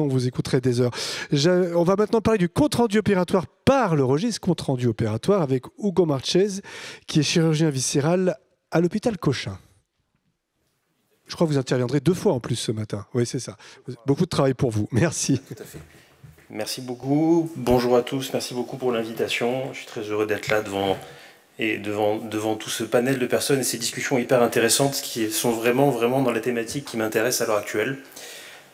On vous écouterait des heures. On va maintenant parler du compte-rendu opératoire par le registre compte-rendu opératoire avec Hugo Marchez, qui est chirurgien viscéral à l'hôpital Cochin. Je crois que vous interviendrez 2 fois en plus ce matin. Oui, c'est ça. Beaucoup de travail pour vous. Merci. Tout à fait. Merci beaucoup. Bonjour à tous. Merci beaucoup pour l'invitation. Je suis très heureux d'être là devant tout ce panel de personnes et ces discussions hyper intéressantes qui sont vraiment dans la thématique qui m'intéresse à l'heure actuelle.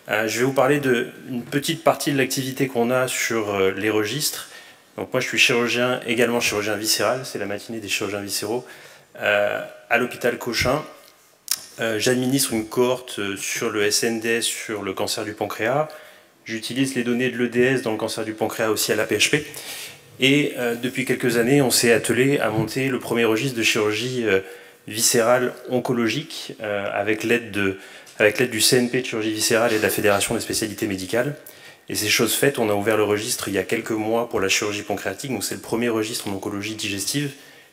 Je vais vous parler d'une petite partie de l'activité qu'on a sur les registres. Donc moi je suis chirurgien, également chirurgien viscéral, c'est la matinée des chirurgiens viscéraux, à l'hôpital Cochin. J'administre une cohorte sur le SNDS, sur le cancer du pancréas. J'utilise les données de l'EDS dans le cancer du pancréas aussi à l'AP-HP. Et depuis quelques années, on s'est attelé à monter le premier registre de chirurgie viscérale oncologique avec l'aide du CNP de chirurgie viscérale et de la Fédération des spécialités médicales. Et ces choses faites, on a ouvert le registre il y a quelques mois pour la chirurgie pancréatique. Donc c'est le premier registre en oncologie digestive.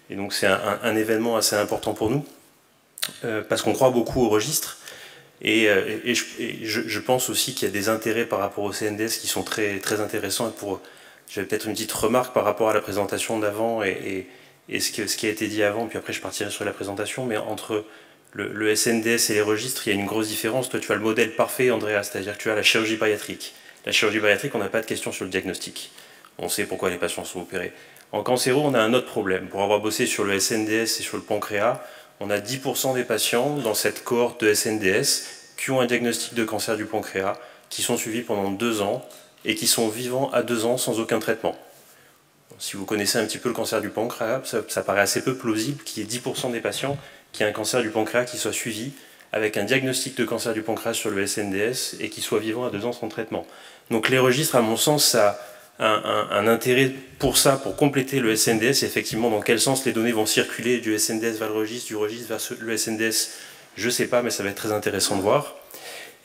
Et donc c'est un événement assez important pour nous parce qu'on croit beaucoup au registre. Et je pense aussi qu'il y a des intérêts par rapport au CNDS qui sont très intéressants. J'avais peut-être une petite remarque par rapport à la présentation d'avant et ce qui a été dit avant, puis après je partirai sur la présentation, mais entre le SNDS et les registres, il y a une grosse différence. Toi, tu as le modèle parfait, Andrea, c'est-à-dire que tu as la chirurgie bariatrique. La chirurgie bariatrique, on n'a pas de question sur le diagnostic. On sait pourquoi les patients sont opérés. En cancéro, on a un autre problème. Pour avoir bossé sur le SNDS et sur le pancréas, on a 10% des patients dans cette cohorte de SNDS qui ont un diagnostic de cancer du pancréas, qui sont suivis pendant 2 ans et qui sont vivants à 2 ans sans aucun traitement. Si vous connaissez un petit peu le cancer du pancréas, ça paraît assez peu plausible qu'il y ait 10% des patients qui aient un cancer du pancréas qui soit suivi avec un diagnostic de cancer du pancréas sur le SNDS et qui soit vivant à 2 ans sans traitement. Donc les registres, à mon sens, ça a un intérêt pour ça, pour compléter le SNDS. Et effectivement, dans quel sens les données vont circuler du SNDS vers le registre, du registre vers le SNDS, je ne sais pas, mais ça va être très intéressant de voir.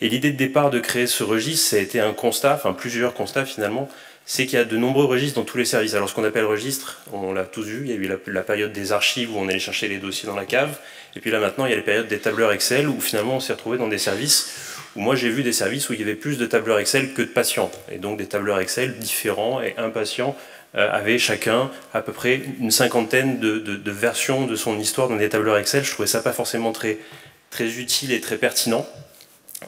Et l'idée de départ de créer ce registre, ça a été un constat, enfin plusieurs constats finalement, c'est qu'il y a de nombreux registres dans tous les services. Alors ce qu'on appelle registre, on l'a tous vu, il y a eu la période des archives où on allait chercher les dossiers dans la cave, et puis là maintenant il y a les périodes des tableurs Excel où finalement on s'est retrouvé dans des services où moi j'ai vu des services où il y avait plus de tableurs Excel que de patients, et donc des tableurs Excel différents, et un patient avait chacun à peu près une cinquantaine de versions de son histoire dans des tableurs Excel. Je trouvais ça pas forcément très utile et très pertinent,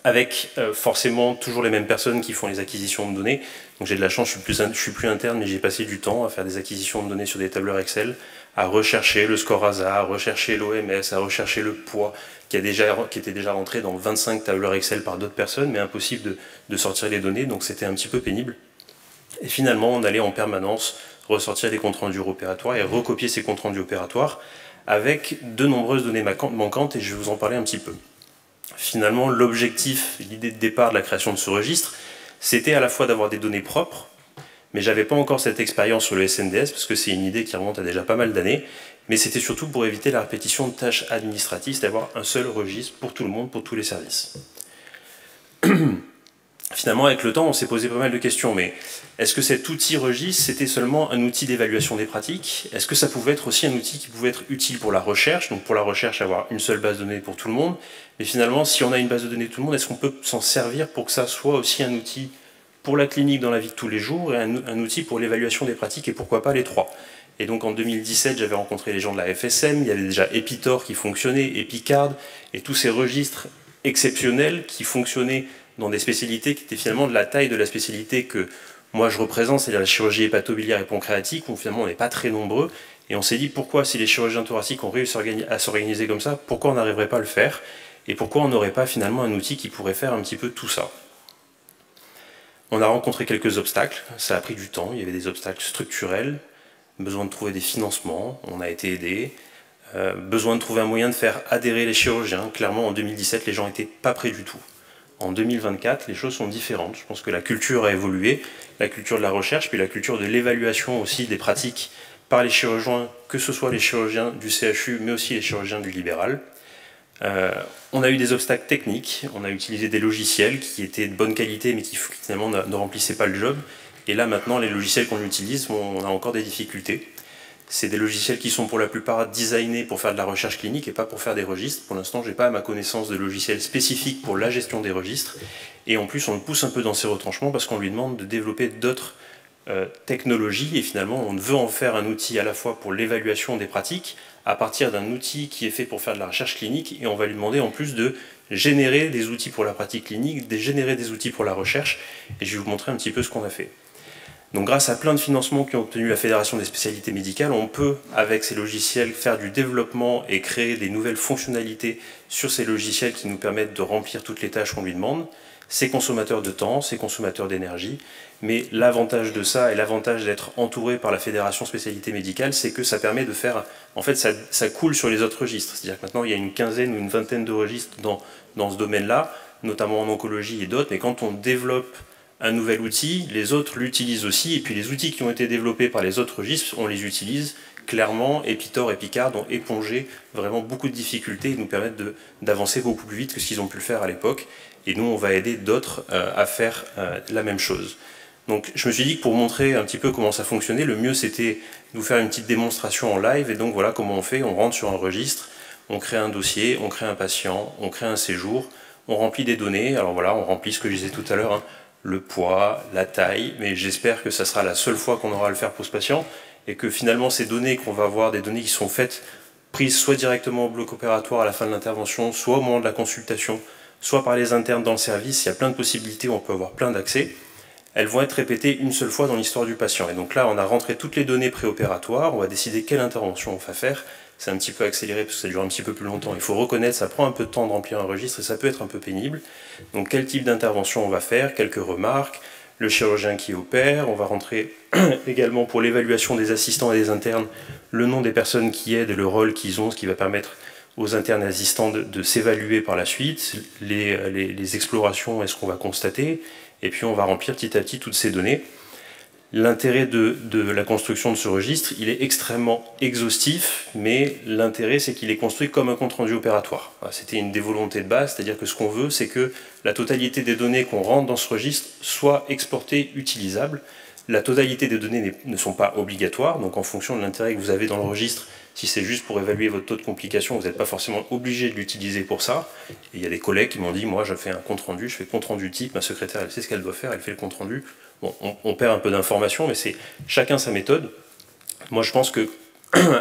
avec forcément toujours les mêmes personnes qui font les acquisitions de données. Donc j'ai de la chance, je suis plus interne, mais j'ai passé du temps à faire des acquisitions de données sur des tableurs Excel, à rechercher le score ASA, à rechercher l'OMS, à rechercher le poids, qui était déjà rentré dans 25 tableurs Excel par d'autres personnes, mais impossible de sortir les données, donc c'était un petit peu pénible. Et finalement, on allait en permanence ressortir les comptes rendus opératoires et recopier ces comptes rendus opératoires avec de nombreuses données manquantes, et je vais vous en parler un petit peu. Finalement, l'objectif, l'idée de départ de la création de ce registre, c'était à la fois d'avoir des données propres, mais j'avais pas encore cette expérience sur le SNDS, parce que c'est une idée qui remonte à déjà pas mal d'années, mais c'était surtout pour éviter la répétition de tâches administratives, d'avoir un seul registre pour tout le monde, pour tous les services. Finalement, avec le temps, on s'est posé pas mal de questions, mais est-ce que cet outil registre, c'était seulement un outil d'évaluation des pratiques? Est-ce que ça pouvait être aussi un outil qui pouvait être utile pour la recherche? Donc pour la recherche, avoir une seule base de données pour tout le monde. Mais finalement, si on a une base de données pour tout le monde, est-ce qu'on peut s'en servir pour que ça soit aussi un outil pour la clinique dans la vie de tous les jours et un outil pour l'évaluation des pratiques, et pourquoi pas les trois? Et donc en 2017, j'avais rencontré les gens de la FSM, il y avait déjà Epitor qui fonctionnait, Epicard, et tous ces registres exceptionnels qui fonctionnaient dans des spécialités qui étaient finalement de la taille de la spécialité que moi je représente, c'est-à-dire la chirurgie hépatobiliaire et pancréatique, où finalement on n'est pas très nombreux, et on s'est dit pourquoi, si les chirurgiens thoraciques ont réussi à s'organiser comme ça, pourquoi on n'arriverait pas à le faire, et pourquoi on n'aurait pas finalement un outil qui pourrait faire un petit peu tout ça. On a rencontré quelques obstacles, ça a pris du temps, il y avait des obstacles structurels, besoin de trouver des financements, on a été aidés, besoin de trouver un moyen de faire adhérer les chirurgiens. Clairement en 2017 les gens n'étaient pas prêts du tout. En 2024, les choses sont différentes. Je pense que la culture a évolué, la culture de la recherche, puis la culture de l'évaluation aussi des pratiques par les chirurgiens, que ce soit les chirurgiens du CHU, mais aussi les chirurgiens du libéral. On a eu des obstacles techniques, on a utilisé des logiciels qui étaient de bonne qualité, mais qui finalement ne remplissaient pas le job. Et là, maintenant, les logiciels qu'on utilise, on a encore des difficultés. C'est des logiciels qui sont pour la plupart designés pour faire de la recherche clinique et pas pour faire des registres. Pour l'instant, je n'ai pas à ma connaissance de logiciels spécifiques pour la gestion des registres. Et en plus, on le pousse un peu dans ses retranchements parce qu'on lui demande de développer d'autres technologies. Et finalement, on veut en faire un outil à la fois pour l'évaluation des pratiques, à partir d'un outil qui est fait pour faire de la recherche clinique. Et on va lui demander en plus de générer des outils pour la pratique clinique, de générer des outils pour la recherche. Et je vais vous montrer un petit peu ce qu'on a fait. Donc grâce à plein de financements qui ont obtenu la Fédération des spécialités médicales, on peut, avec ces logiciels, faire du développement et créer des nouvelles fonctionnalités sur ces logiciels qui nous permettent de remplir toutes les tâches qu'on lui demande. C'est consommateur de temps, c'est consommateur d'énergie, mais l'avantage de ça et l'avantage d'être entouré par la Fédération spécialité médicale, c'est que ça permet de faire... En fait, ça coule sur les autres registres. C'est-à-dire que maintenant, il y a une quinzaine ou une vingtaine de registres dans ce domaine-là, notamment en oncologie et d'autres, mais quand on développe un nouvel outil, les autres l'utilisent aussi, et puis les outils qui ont été développés par les autres registres, on les utilise clairement. Epitor et Picard ont épongé vraiment beaucoup de difficultés et nous permettent d'avancer beaucoup plus vite que ce qu'ils ont pu le faire à l'époque. Et nous, on va aider d'autres à faire la même chose. Donc je me suis dit que pour montrer un petit peu comment ça fonctionnait, le mieux c'était de vous faire une petite démonstration en live. Et donc voilà comment on fait. On rentre sur un registre, on crée un dossier, on crée un patient, on crée un séjour, on remplit des données. Alors voilà, on remplit ce que je disais tout à l'heure, hein, le poids, la taille, mais j'espère que ça sera la seule fois qu'on aura à le faire pour ce patient, et que finalement ces données qu'on va avoir, des données qui sont prises soit directement au bloc opératoire à la fin de l'intervention, soit au moment de la consultation, soit par les internes dans le service, il y a plein de possibilités, on peut avoir plein d'accès, elles vont être répétées une seule fois dans l'histoire du patient. Et donc là, on a rentré toutes les données préopératoires, on va décider quelle intervention on va faire. C'est un petit peu accéléré parce que ça dure un petit peu plus longtemps. Il faut reconnaître, ça prend un peu de temps de remplir un registre et ça peut être un peu pénible. Donc quel type d'intervention on va faire, quelques remarques, le chirurgien qui opère, on va rentrer également pour l'évaluation des assistants et des internes, le nom des personnes qui aident et le rôle qu'ils ont, ce qui va permettre aux internes et assistants de s'évaluer par la suite, les explorations et ce qu'on va constater, et puis on va remplir petit à petit toutes ces données. L'intérêt de la construction de ce registre, il est extrêmement exhaustif, mais l'intérêt c'est qu'il est construit comme un compte-rendu opératoire. C'était une des volontés de base, c'est-à-dire que ce qu'on veut, c'est que la totalité des données qu'on rentre dans ce registre soit exportées, utilisables. La totalité des données ne sont pas obligatoires, donc en fonction de l'intérêt que vous avez dans le registre, si c'est juste pour évaluer votre taux de complication, vous n'êtes pas forcément obligé de l'utiliser pour ça. Et il y a des collègues qui m'ont dit, moi je fais un compte-rendu, je fais compte-rendu type, ma secrétaire elle sait ce qu'elle doit faire, elle fait le compte-rendu. Bon, on perd un peu d'informations, mais c'est chacun sa méthode. Moi je pense que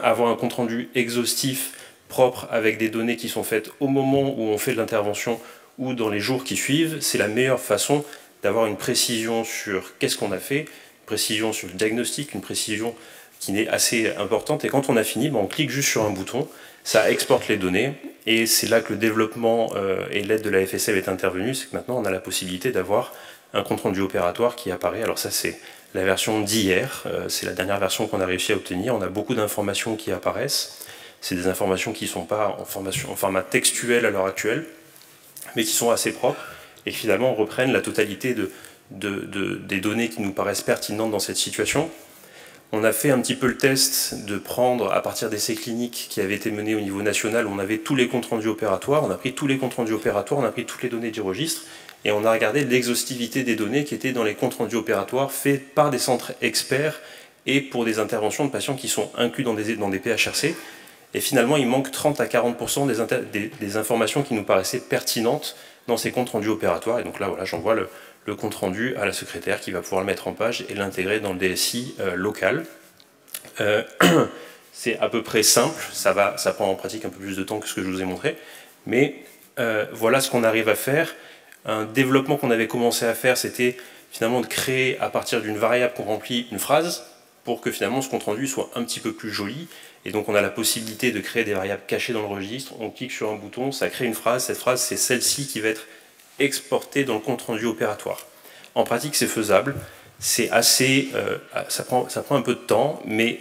avoir un compte-rendu exhaustif, propre, avec des données qui sont faites au moment où on fait de l'intervention ou dans les jours qui suivent, c'est la meilleure façon d'avoir une précision sur qu'est-ce qu'on a fait, une précision sur le diagnostic, une précision qui est assez importante. Et quand on a fini, on clique juste sur un bouton, ça exporte les données, et c'est là que le développement et l'aide de la FSL est intervenu, c'est que maintenant on a la possibilité d'avoir un compte-rendu opératoire qui apparaît. Alors ça c'est la version d'hier, c'est la dernière version qu'on a réussi à obtenir, on a beaucoup d'informations qui apparaissent, c'est des informations qui ne sont pas en format textuel à l'heure actuelle, mais qui sont assez propres, et qui finalement reprennent la totalité des données qui nous paraissent pertinentes dans cette situation. On a fait un petit peu le test de prendre, à partir d'essais cliniques qui avaient été menés au niveau national, on avait tous les comptes rendus opératoires, on a pris tous les comptes rendus opératoires, on a pris toutes les données du registre, et on a regardé l'exhaustivité des données qui étaient dans les comptes rendus opératoires faits par des centres experts et pour des interventions de patients qui sont inclus dans des PHRC. Et finalement, il manque 30 à 40% des informations qui nous paraissaient pertinentes dans ces comptes rendus opératoires. Et donc là, voilà, j'envoie le compte rendu à la secrétaire qui va pouvoir le mettre en page et l'intégrer dans le DSI local. C'est à peu près simple, ça prend en pratique un peu plus de temps que ce que je vous ai montré, mais voilà ce qu'on arrive à faire. Un développement qu'on avait commencé à faire, c'était finalement de créer à partir d'une variable qu'on remplit une phrase pour que finalement ce compte rendu soit un petit peu plus joli. Et donc on a la possibilité de créer des variables cachées dans le registre, on clique sur un bouton, ça crée une phrase, cette phrase c'est celle-ci qui va être exportée dans le compte rendu opératoire. En pratique c'est faisable, c'est assez, ça prend un peu de temps, mais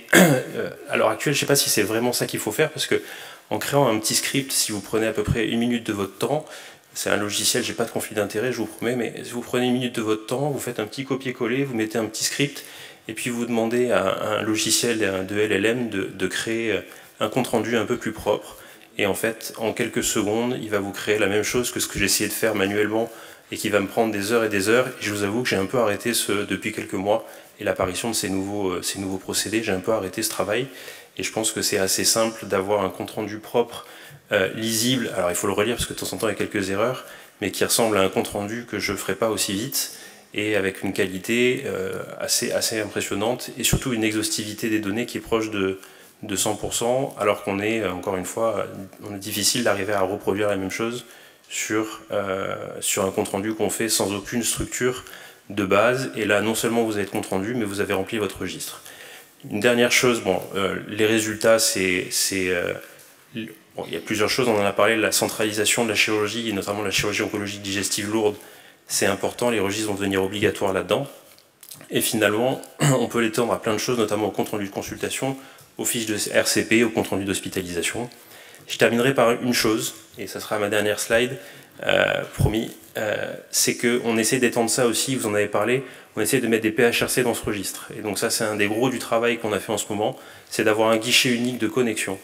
à l'heure actuelle je ne sais pas si c'est vraiment ça qu'il faut faire, parce que en créant un petit script, si vous prenez à peu près 1 minute de votre temps, c'est un logiciel, j'ai pas de conflit d'intérêt, je vous promets, mais si vous prenez 1 minute de votre temps, vous faites un petit copier-coller, vous mettez un petit script, et puis vous demandez à un logiciel de LLM de créer un compte-rendu un peu plus propre. Et en fait, en quelques secondes, il va vous créer la même chose que ce que j'ai essayé de faire manuellement et qui va me prendre des heures et des heures. Et je vous avoue que j'ai un peu arrêté depuis quelques mois et l'apparition de ces nouveaux procédés, j'ai un peu arrêté ce travail. Et je pense que c'est assez simple d'avoir un compte-rendu propre, lisible. Alors il faut le relire parce que de temps en temps il y a quelques erreurs, mais qui ressemble à un compte-rendu que je ne ferai pas aussi vite et avec une qualité assez impressionnante et surtout une exhaustivité des données qui est proche de 100%, alors qu'on est, encore une fois, on est difficile d'arriver à reproduire la même chose sur un compte-rendu qu'on fait sans aucune structure de base. Et là, non seulement vous avez le compte-rendu, mais vous avez rempli votre registre. Une dernière chose, les résultats, bon, il y a plusieurs choses, on en a parlé, la centralisation de la chirurgie, et notamment la chirurgie oncologique digestive lourde, c'est important, les registres vont devenir obligatoires là-dedans. Et finalement, on peut l'étendre à plein de choses, notamment au compte-rendu de consultation, aux fiches de RCP, au compte-rendu d'hospitalisation. Je terminerai par une chose, et ça sera ma dernière slide, promis, c'est qu'on essaie d'étendre ça aussi, vous en avez parlé, on essaie de mettre des PHRC dans ce registre. Et donc ça, c'est un des gros du travail qu'on a fait en ce moment, c'est d'avoir un guichet unique de connexion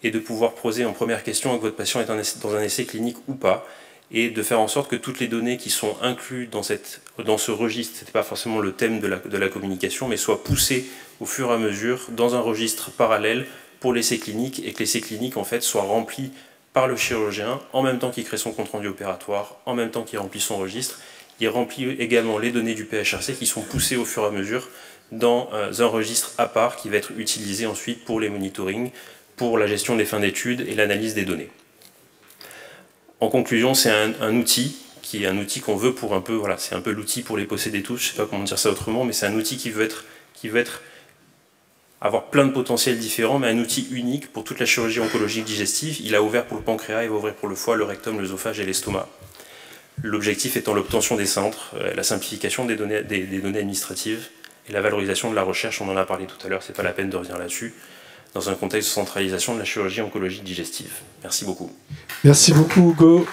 et de pouvoir poser en première question que votre patient est dans un essai clinique ou pas, et de faire en sorte que toutes les données qui sont incluses dans ce registre, ce n'était pas forcément le thème de la communication, mais soient poussées au fur et à mesure dans un registre parallèle pour l'essai clinique, et que l'essai clinique en fait soit rempli par le chirurgien en même temps qu'il crée son compte-rendu opératoire, en même temps qu'il remplit son registre. Il remplit également les données du PHRC qui sont poussées au fur et à mesure dans un registre à part qui va être utilisé ensuite pour les monitorings, pour la gestion des fins d'études et l'analyse des données. En conclusion, c'est un outil qui est un outil qu'on veut pour un peu, voilà, c'est un peu l'outil pour les posséder tous, je ne sais pas comment dire ça autrement, mais c'est un outil qui veut avoir plein de potentiels différents, mais un outil unique pour toute la chirurgie oncologique digestive. Il a ouvert pour le pancréas, il va ouvrir pour le foie, le rectum, l'œsophage et l'estomac. L'objectif étant l'obtention des centres, la simplification des données administratives et la valorisation de la recherche, on en a parlé tout à l'heure, c'est pas la peine de revenir là-dessus, dans un contexte de centralisation de la chirurgie oncologique digestive. Merci beaucoup. Merci beaucoup Hugo.